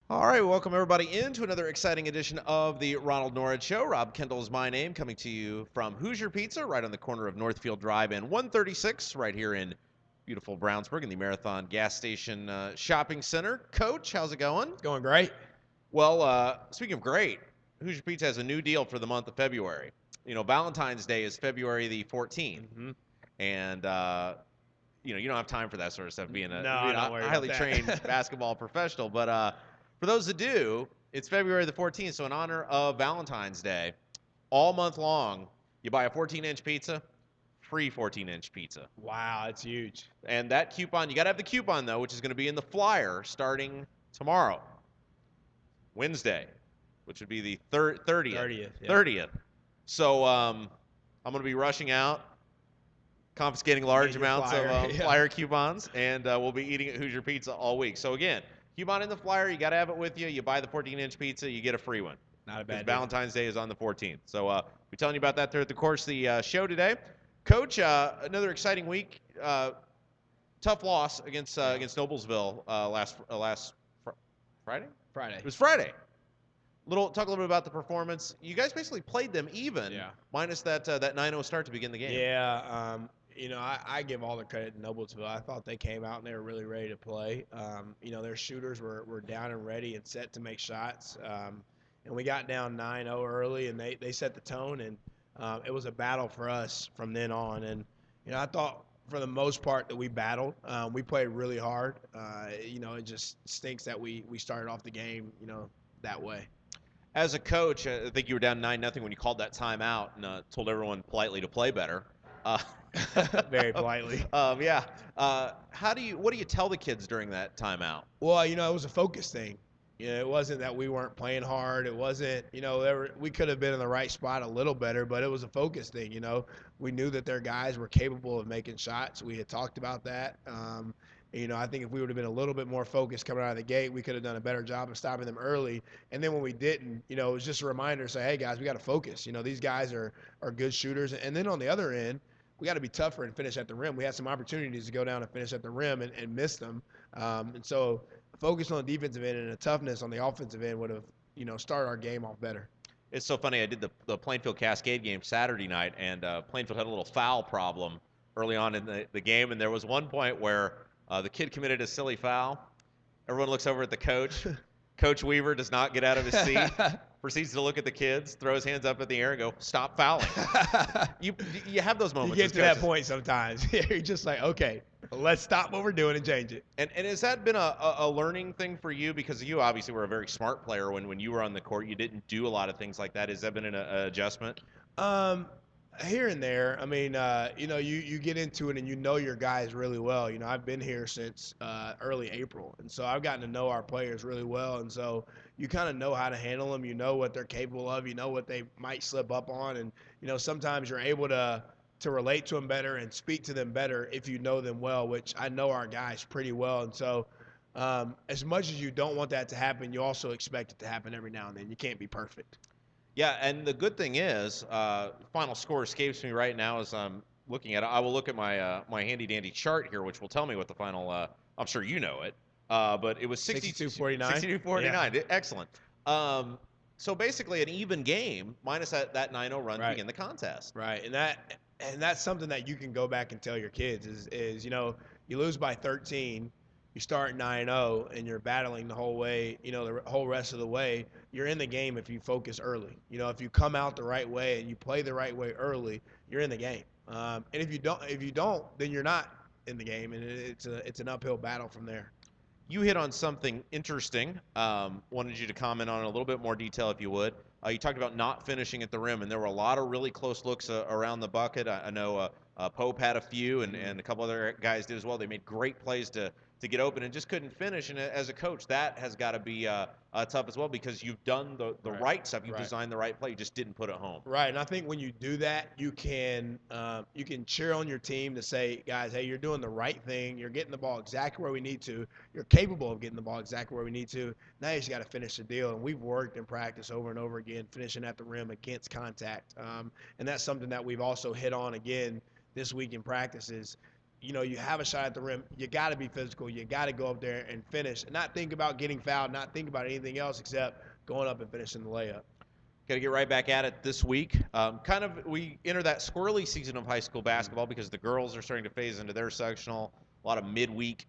All right, welcome everybody into another exciting edition of the Ronald Norris Show. Rob Kendall is my name, coming to you from Hoosier Pizza, right on the corner of Northfield Drive and 136, right here in beautiful Brownsburg in the Marathon Gas Station Shopping Center. Coach, how's it going? It's going great. Well, speaking of great, Hoosier Pizza has a new deal for the month of February. You know, Valentine's Day is February the 14th, and you don't have time for that sort of stuff, being a, No, being don't a worry highly about trained that. basketball professional. But for those that do, it's February the 14th, so in honor of Valentine's Day, all month long, you buy a 14-inch pizza, free 14-inch pizza. Wow, it's huge. And that coupon, you got to have the coupon, though, which is going to be in the flyer starting tomorrow, Wednesday, which would be the 30th. 30th. Yeah. 30th. So I'm going to be rushing out, confiscating large amounts flyer, of yeah. flyer coupons, and we'll be eating at Hoosier Pizza all week. So again, coupon in the flyer, you got to have it with you. You buy the 14-inch pizza, you get a free one. Not a Because bad deal. Valentine's Day is on the 14th. So we're telling you about that throughout the course of the show today. Coach, another exciting week. Tough loss against Noblesville last Friday? Friday. It was Friday. Talk a little bit about the performance. You guys basically played them even, Yeah. minus that 9-0 start to begin the game. Yeah, I give all the credit to Noblesville. I thought they came out and they were really ready to play. Their shooters were down and ready and set to make shots. And we got down 9-0 early, and they set the tone, and it was a battle for us from then on. And, I thought for the most part that we battled. We played really hard. It just stinks that we started off the game, that way. As a coach, I think you were down 9-0 when you called that timeout and told everyone politely to play better. Uh, Very politely. Yeah. What do you tell the kids during that timeout? Well, it was a focus thing. It wasn't that we weren't playing hard. It wasn't, we could have been in the right spot a little better, but it was a focus thing. We knew that their guys were capable of making shots. We had talked about that. I think if we would have been a little bit more focused coming out of the gate, we could have done a better job of stopping them early. And then when we didn't, it was just a reminder to say, hey, guys, we got to focus. These guys are good shooters. And then on the other end, we got to be tougher and finish at the rim. We had some opportunities to go down and finish at the rim and miss them. And so focus on the defensive end and a toughness on the offensive end would have, started our game off better. It's so funny. I did the Plainfield Cascade game Saturday night, and Plainfield had a little foul problem early on in the game, and there was one point where the kid committed a silly foul. Everyone looks over at the coach. Coach Weaver does not get out of his seat, proceeds to look at the kids, throw his hands up in the air, and go, "Stop fouling." You have those moments. You get to that point sometimes. You're just like, okay, let's stop what we're doing and change it. And has that been a learning thing for you? Because you obviously were a very smart player when you were on the court. You didn't do a lot of things like that. Has that been an adjustment? Here and there. I mean, you get into it and your guys really well. I've been here since early April, and so I've gotten to know our players really well, and so you kind of know how to handle them. You know what they're capable of. You know what they might slip up on, and sometimes you're able to relate to them better and speak to them better if you know them well, which I know our guys pretty well, and so. As much as you don't want that to happen, you also expect it to happen every now and then. You can't be perfect. Yeah, and the good thing is, final score escapes me right now as I'm looking at it. I will look at my handy dandy chart here, which will tell me what the final. I'm sure you know it, but it was 62-49. 62-49. Excellent. So basically, an even game minus that 9-0 run to begin the contest. Right, and that's something that you can go back and tell your kids is you lose by 13. You start 9-0 and you're battling the whole way, the whole rest of the way. You're in the game if you focus early. If you come out the right way and you play the right way early, you're in the game. And if you don't, then you're not in the game, and it's an uphill battle from there. You hit on something interesting. Wanted you to comment on it in a little bit more detail, if you would. You talked about not finishing at the rim, and there were a lot of really close looks around the bucket. I know Pope had a few, and a couple other guys did as well. They made great plays to get open and just couldn't finish. And as a coach, that has got to be tough as well, because you've done the right stuff. You've designed the right play. You just didn't put it home. Right, and I think when you do that, you can cheer on your team to say, guys, hey, you're doing the right thing. You're getting the ball exactly where we need to. You're capable of getting the ball exactly where we need to. Now you just got to finish the deal. And we've worked in practice over and over again, finishing at the rim against contact. And that's something that we've also hit on again this week in practices. you have a shot at the rim. You got to be physical. You got to go up there and finish, and not think about getting fouled, not think about anything else except going up and finishing the layup. Got to get right back at it this week. We enter that squirrely season of high school basketball because the girls are starting to phase into their sectional. A lot of midweek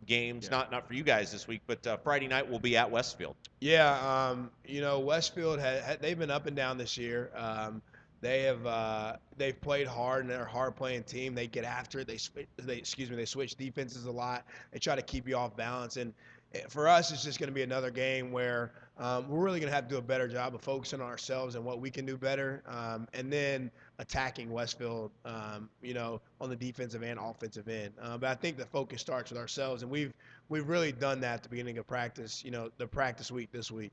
games, Yeah. not for you guys this week, but Friday night we'll be at Westfield. Yeah, Westfield they've been up and down this year. They've played hard and they're a hard playing team. They get after it. They switch defenses a lot. They try to keep you off balance. And for us, it's just going to be another game where we're really going to have to do a better job of focusing on ourselves and what we can do better, and then attacking Westfield, on the defensive and offensive end. But I think the focus starts with ourselves, and we've really done that at the beginning of practice. The practice week this week.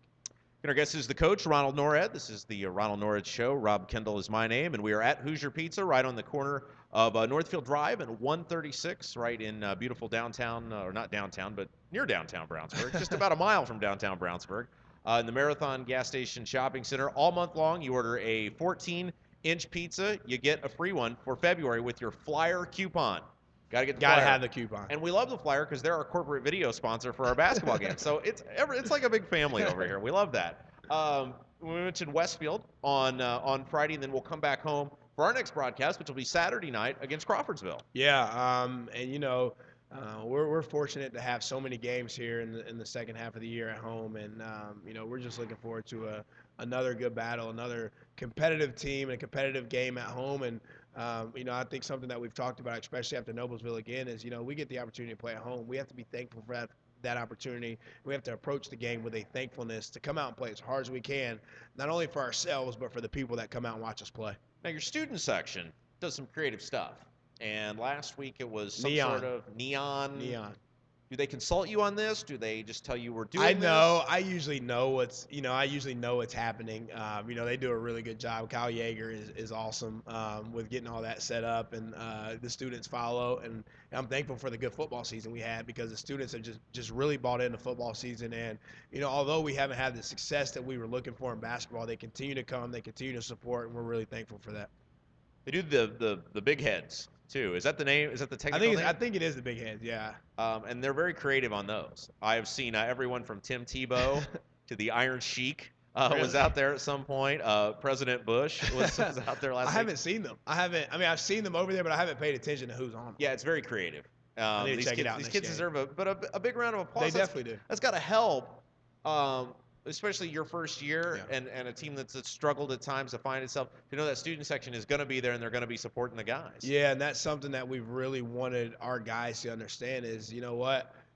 And our guest is the coach, Ronald Norred. This is the Ronald Norred Show. Rob Kendall is my name, and we are at Hoosier Pizza right on the corner of Northfield Drive and 136, right in beautiful downtown, or not downtown, but near downtown Brownsburg, just about a mile from downtown Brownsburg, in the Marathon Gas Station Shopping Center. All month long, you order a 14-inch pizza, you get a free one for February with your flyer coupon. Gotta have the coupon. And we love the flyer because they're our corporate video sponsor for our basketball game. So it's like a big family over here. We love that. We mentioned Westfield on Friday, and then we'll come back home for our next broadcast, which will be Saturday night against Crawfordsville. Yeah, we're fortunate to have so many games here in the second half of the year at home, and we're just looking forward to another good battle, another competitive team, and a competitive game at home. And I think something that we've talked about, especially after Noblesville again, is we get the opportunity to play at home. We have to be thankful for that opportunity. We have to approach the game with a thankfulness to come out and play as hard as we can, not only for ourselves but for the people that come out and watch us play. Now, your student section does some creative stuff, and last week it was some Neon. sort of neon. Do they consult you on this? Do they just tell you we're doing I this? know. I usually know what's happening. They do a really good job. Kyle Yeager is awesome with getting all that set up, and the students follow. And I'm thankful for the good football season we had because the students have just really bought into football season. And although we haven't had the success that we were looking for in basketball, they continue to come, they continue to support, and we're really thankful for that. They do the big heads too. Is that the name? Is that the technical name? I think it is the big heads. Yeah. And they're very creative on those. I have seen everyone from Tim Tebow to the Iron Sheik was out there at some point. President Bush was out there last week. I haven't seen them. I've seen them over there, but I haven't paid attention to who's on them. Yeah, it's very creative. I need to check it out. These kids deserve a big round of applause. They definitely do. That's got to help. Especially your first year, yeah. and a team that's struggled at times to find itself, to know that student section is going to be there and they're going to be supporting the guys. Yeah, and that's something that we've really wanted our guys to understand is,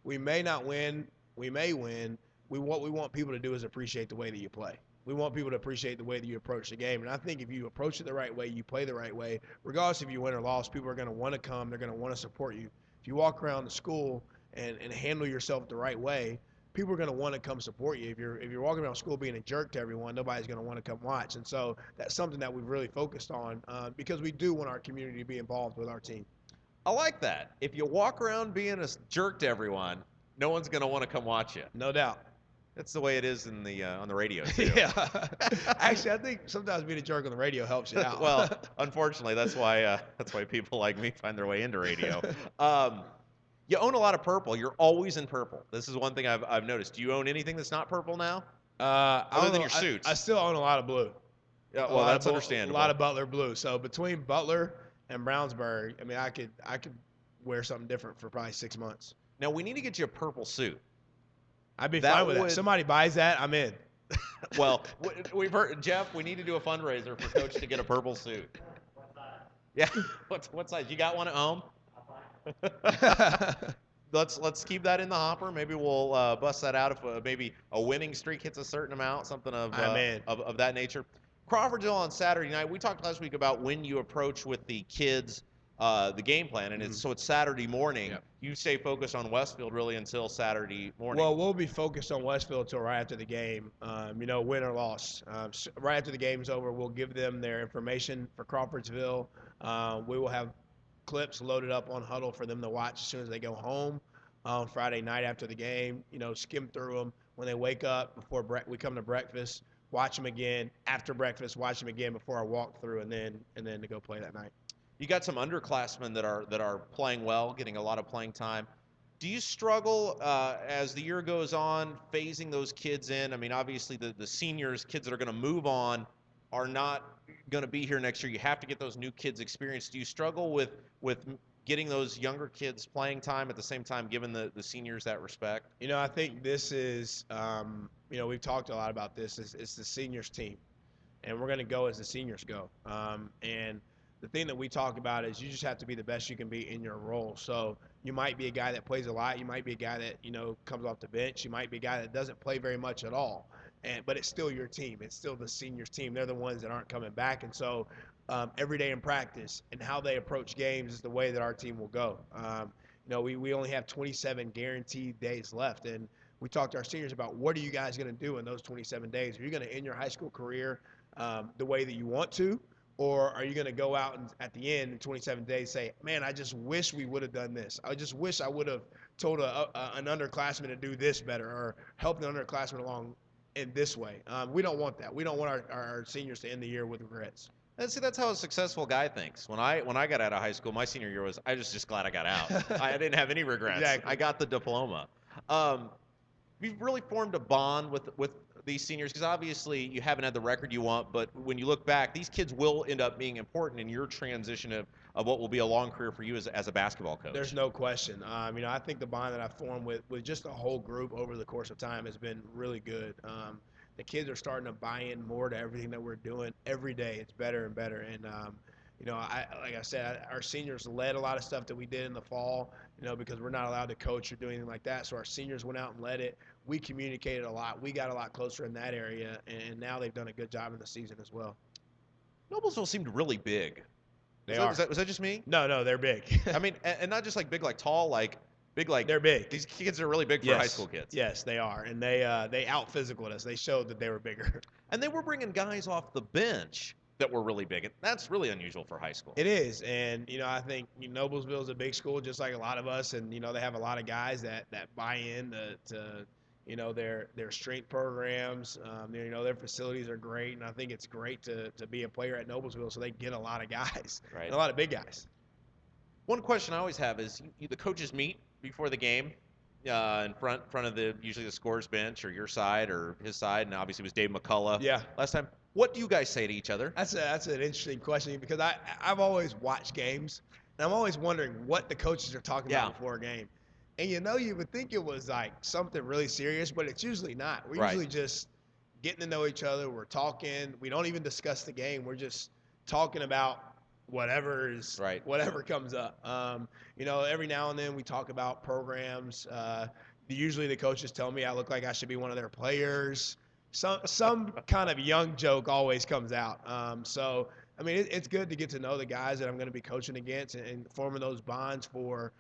we may not win, we may win. What we want people to do is appreciate the way that you play. We want people to appreciate the way that you approach the game. And I think if you approach it the right way, you play the right way, regardless if you win or lose, people are going to want to come. They're going to want to support you. If you walk around the school and handle yourself the right way, people are going to want to come support you. If you're walking around school being a jerk to everyone, nobody's going to want to come watch. And so that's something that we've really focused on because we do want our community to be involved with our team. I like that. If you walk around being a jerk to everyone, no one's going to want to come watch you. No doubt. That's the way it is in the on the radio too. Yeah. Actually, I think sometimes being a jerk on the radio helps you out. Well, unfortunately, that's why people like me find their way into radio. You own a lot of purple. You're always in purple. This is one thing I've noticed. Do you own anything that's not purple now? Other than your suits. I still own a lot of blue. Yeah, well, that's understandable. A lot of Butler blue. So between Butler and Brownsburg, I could wear something different for probably 6 months. Now we need to get you a purple suit. I'd be fine with that. Somebody buys that, I'm in. Well, we've heard, Jeff, we need to do a fundraiser for Coach to get a purple suit. What size? Yeah. What size? You got one at home? Let's keep that in the hopper. Maybe we'll bust that out if maybe a winning streak hits a certain amount, something of that nature. Crawfordsville on Saturday night. We talked last week about when you approach with the kids the game plan, and it's Saturday morning. Yep. You stay focused on Westfield really until Saturday morning. Well, we'll be focused on Westfield until right after the game, win or loss. Right after the game's over, we'll give them their information for Crawfordsville. We will have clips loaded up on Huddle for them to watch as soon as they go home on Friday night after the game. Skim through them when they wake up before we come to breakfast. Watch them again after breakfast. Watch them again before our walkthrough, and then to go play that night. You got some underclassmen that are playing well, getting a lot of playing time. Do you struggle as the year goes on, phasing those kids in? I mean, obviously the seniors, kids that are going to move on, are not going to be here next year. You have to get those new kids experience. Do you struggle with getting those younger kids playing time at the same time, giving the seniors that respect? I think this is, we've talked a lot about this. It's the seniors team, and we're going to go as the seniors go. And the thing that we talk about is you just have to be the best you can be in your role. So you might be a guy that plays a lot. You might be a guy that comes off the bench. You might be a guy that doesn't play very much at all. But it's still your team. It's still the seniors team. They're the ones that aren't coming back. And so every day in practice and how they approach games is the way that our team will go. We only have 27 guaranteed days left, and we talked to our seniors about what are you guys going to do in those 27 days. Are you going to end your high school career the way that you want to, or are you going to go out and at the end in 27 days say, man, I just wish we would have done this. I just wish I would have told an underclassman to do this better or helped an underclassman along in this way. We don't want that. We don't want our seniors to end the year with regrets. And see, that's how a successful guy thinks. When I got out of high school, my senior year was I was just glad I got out. I didn't have any regrets. Exactly. I got the diploma. We've really formed a bond with these seniors because obviously you haven't had the record you want, but when you look back, these kids will end up being important in your transition of what will be a long career for you as a basketball coach. There's no question. I think the bond that I've formed with just the whole group over the course of time has been really good. The kids are starting to buy in more to everything that we're doing every day. It's better and better. And like I said, our seniors led a lot of stuff that we did in the fall. Because we're not allowed to coach or do anything like that. So our seniors went out and led it. We communicated a lot. We got a lot closer in that area, and now they've done a good job in the season as well. Noblesville seemed really big. They are. Was that just me? No, they're big. I mean, and not just like big, like tall, like big, like they're big. These kids are really big for high school kids. Yes, they are, and they out physicaled us. They showed that they were bigger. And they were bringing guys off the bench that were really big. And that's really unusual for high school. It is, and I think Noblesville is a big school, just like a lot of us, and they have a lot of guys that buy in to their strength programs. Their facilities are great, and I think it's great to be a player at Noblesville, so they get a lot of guys, right? And a lot of big guys. One question I always have is the coaches meet before the game in front of usually the scores bench or your side or his side, and obviously it was Dave McCullough. Yeah. Last time. What do you guys say to each other? That's an interesting question because I've always watched games, and I'm always wondering what the coaches are talking about before a game. And you would think it was like something really serious, but it's usually not. We're usually just getting to know each other. We're talking. We don't even discuss the game. We're just talking about whatever comes up. Every now and then we talk about programs. Usually the coaches tell me I look like I should be one of their players. Some kind of young joke always comes out. It's good to get to know the guys that I'm going to be coaching against and forming those bonds for,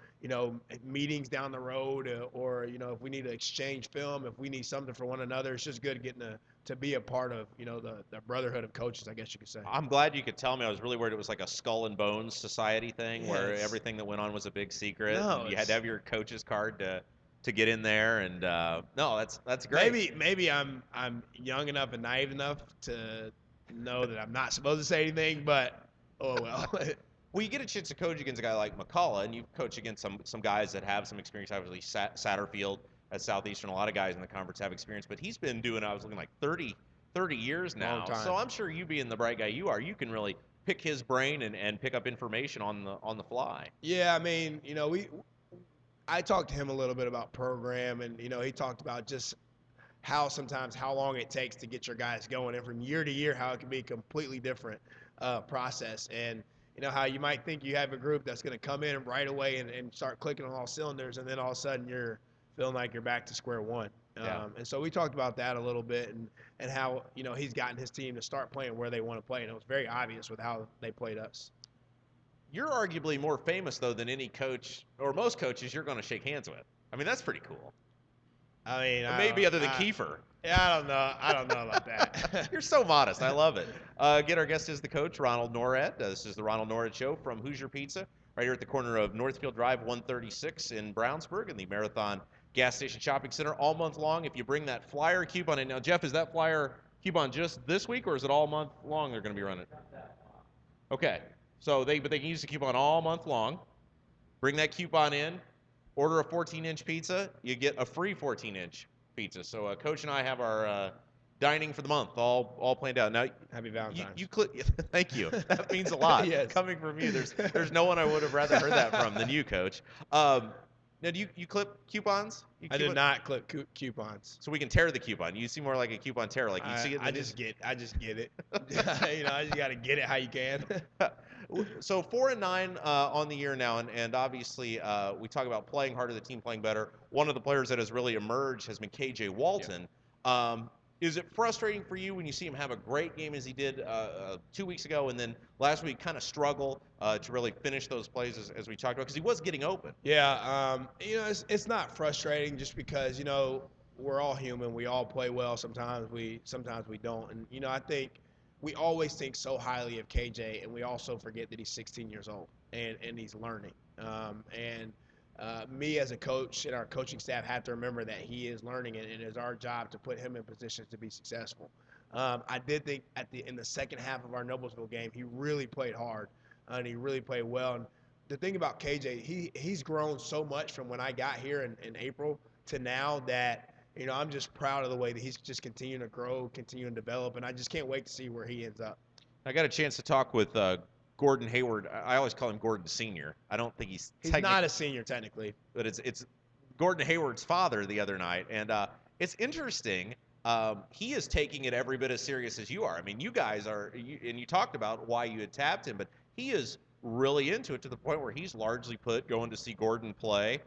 meetings down the road or if we need to exchange film, if we need something for one another. It's just good getting to be a part of, the brotherhood of coaches, I guess you could say. I'm glad you could tell me. I was really worried it was like a skull and bones society thing where everything that went on was a big secret. No, you had to have your coach's card to get in there, and no, that's great. Maybe I'm young enough and naive enough to know that I'm not supposed to say anything, but oh well. Well, you get a chance to coach against a guy like McCullough, and you coach against some guys that have some experience. Obviously, Satterfield at Southeastern, a lot of guys in the conference have experience, but he's been doing, I was looking like 30 years now. Long time. So I'm sure you being the bright guy you are, you can really pick his brain and pick up information on the fly. Yeah, I talked to him a little bit about program, and he talked about just how long it takes to get your guys going, and from year to year how it can be a completely different process. And how you might think you have a group that's going to come in right away and start clicking on all cylinders, and then all of a sudden you're feeling like you're back to square one. Yeah. And so we talked about that a little bit, and how he's gotten his team to start playing where they want to play, and it was very obvious with how they played us. You're arguably more famous, though, than any coach or most coaches you're going to shake hands with. That's pretty cool. Maybe other than Kiefer. Yeah, I don't know about that. You're so modest. I love it. Again, our guest is the coach, Ronald Norred. This is the Ronald Norred Show from Hoosier Pizza, right here at the corner of Northfield Drive 136 in Brownsburg in the Marathon Gas Station Shopping Center all month long. If you bring that flyer coupon in. Now, Jeff, is that flyer coupon just this week, or is it all month long they're going to be running? Okay. So but they can use the coupon all month long. Bring that coupon in, order a 14-inch pizza, you get a free 14-inch pizza. So Coach and I have our dining for the month all planned out. Now, Happy Valentine's. Thank you. That means a lot. Yes. Coming from you, there's no one I would have rather heard that from than you, Coach. Now, do you clip coupons? I did not clip coupons. So we can tear the coupon. You seem more like a coupon tearer. Like you see it. I just get it. You know, I just gotta get it how you can. So 4-9 on the year now, and obviously we talk about playing harder, the team playing better. One of the players that has really emerged has been KJ Walton. Yeah. Is it frustrating for you when you see him have a great game as he did 2 weeks ago, and then last week kind of struggle to really finish those plays as we talked about, because he was getting open? Yeah, you know, it's not frustrating just because, you know, we're all human. We all play well. Sometimes we don't. And you know, I think we always think so highly of KJ, and we also forget that he's 16 years old and he's learning. Me as a coach and our coaching staff have to remember that he is learning, and it is our job to put him in positions to be successful. I did think in the second half of our Noblesville game, he really played hard, and he really played well. And the thing about KJ, he's grown so much from when I got here in April to now that, you know, I'm just proud of the way that he's just continuing to grow, continuing to develop, and I just can't wait to see where he ends up. I got a chance to talk with Gordon Hayward. I always call him Gordon Senior. I don't think he's not a senior technically, but it's Gordon Hayward's father the other night, and it's interesting. He is taking it every bit as serious as you are. I mean, you guys are, and you talked about why you had tapped him, but he is really into it to the point where he's largely put going to see Gordon play,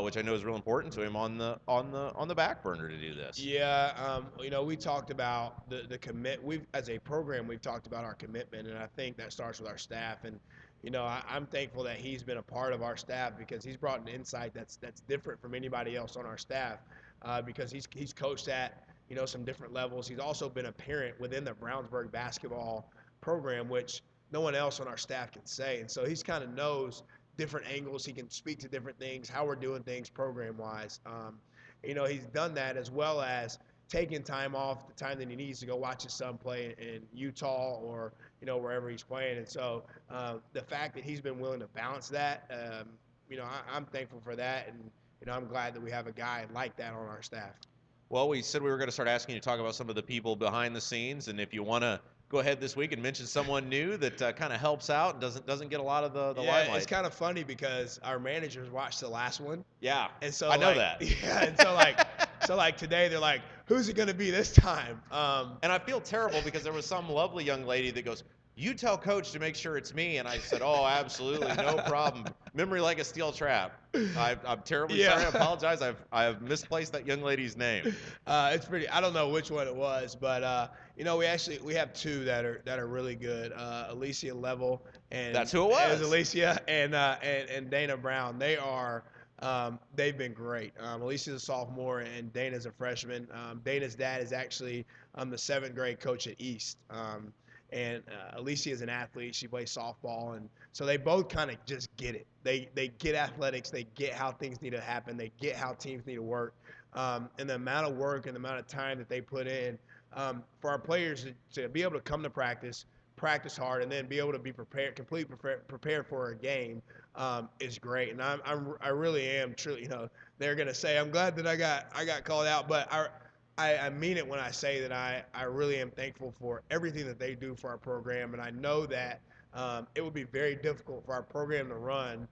which I know is real important to him on the back burner to do this. Yeah, you know, we talked about the commit. As a program, we've talked about our commitment, and I think that starts with our staff. And you know, I'm thankful that he's been a part of our staff because he's brought an insight that's different from anybody else on our staff, because he's coached at, you know, some different levels. He's also been a parent within the Brownsburg basketball program, which no one else on our staff can say. And so he's kind of knows different angles. He can speak to different things, how we're doing things program-wise. You know, he's done that as well as taking time off, the time that he needs to go watch his son play in Utah or, you know, wherever he's playing. And so the fact that he's been willing to balance that, you know, I'm thankful for that. And, you know, I'm glad that we have a guy like that on our staff. Well, we said we were going to start asking you to talk about some of the people behind the scenes, and if you want to go ahead this week and mention someone new that kind of helps out and doesn't get a lot of the limelight. It's kind of funny because our managers watched the last one. Yeah, and so I know that. Yeah, and so like today they're like, who's it going to be this time? And I feel terrible because there was some lovely young lady that goes, you tell Coach to make sure it's me. And I said, oh, absolutely, no problem. Memory like a steel trap. I'm terribly sorry. I apologize. I have misplaced that young lady's name. It's pretty. I don't know which one it was, but you know, we have two that are really good. Alicia Level and that's who it was. It was Alicia and Dana Brown. They are. They've been great. Alicia's a sophomore and Dana's a freshman. Dana's dad is actually the 7th grade coach at East. And Alicia is an athlete. She plays softball, and so they both kind of just get it. They get athletics. They get how things need to happen. They get how teams need to work. And the amount of work and the amount of time that they put in for our players to be able to come to practice hard, and then be able to be completely prepared for a game is great. And I really am truly, you know, they're gonna say I'm glad that I got called out, but I mean it when I say that I really am thankful for everything that they do for our program, and I know that it would be very difficult for our program to run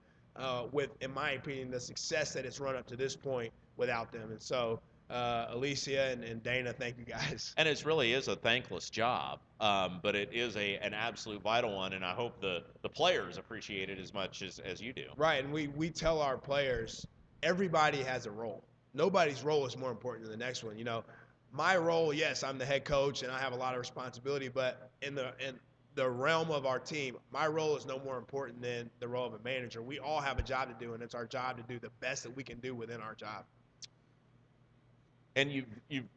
with, in my opinion, the success that it's run up to this point without them. And so, Alicia and Dana, thank you guys. And it really is a thankless job, but it is an absolute vital one, and I hope the players appreciate it as much as you do. Right, and we tell our players, everybody has a role. Nobody's role is more important than the next one. You know, my role, yes, I'm the head coach and I have a lot of responsibility, but in the realm of our team, my role is no more important than the role of a manager. We all have a job to do, and it's our job to do the best that we can do within our job. And you've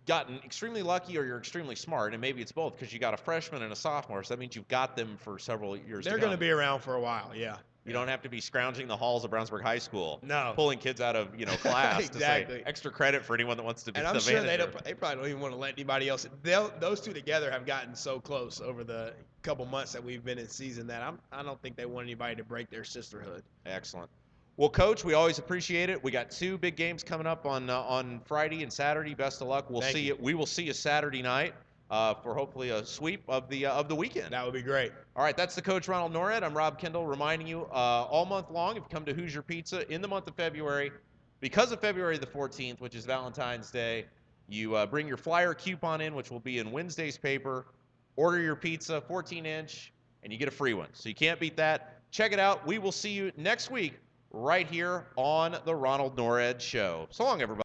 gotten extremely lucky, or you're extremely smart, and maybe it's both, because you got a freshman and a sophomore, so that means you've got them for several years. They're going to be around for a while, yeah. You don't have to be scrounging the halls of Brownsburg High School, no, pulling kids out of class exactly. To say extra credit for anyone that wants to be. And I'm the sure manager. they probably don't even want to let anybody else. Those two together have gotten so close over the couple months that we've been in season that I don't think they want anybody to break their sisterhood. Excellent. Well, Coach, we always appreciate it. We got 2 big games coming up on Friday and Saturday. Best of luck. We'll Thank see you. you. We will see you Saturday night for hopefully a sweep of the weekend. That would be great. All right, that's the Coach Ronald Norred. I'm Rob Kendall, reminding you all month long, if you come to Hoosier Pizza in the month of February, because of February the 14th, which is Valentine's Day, you bring your flyer coupon in, which will be in Wednesday's paper. Order your pizza, 14-inch, and you get a free one. So you can't beat that. Check it out. We will see you next week right here on the Ronald Norred Show. So long, everybody.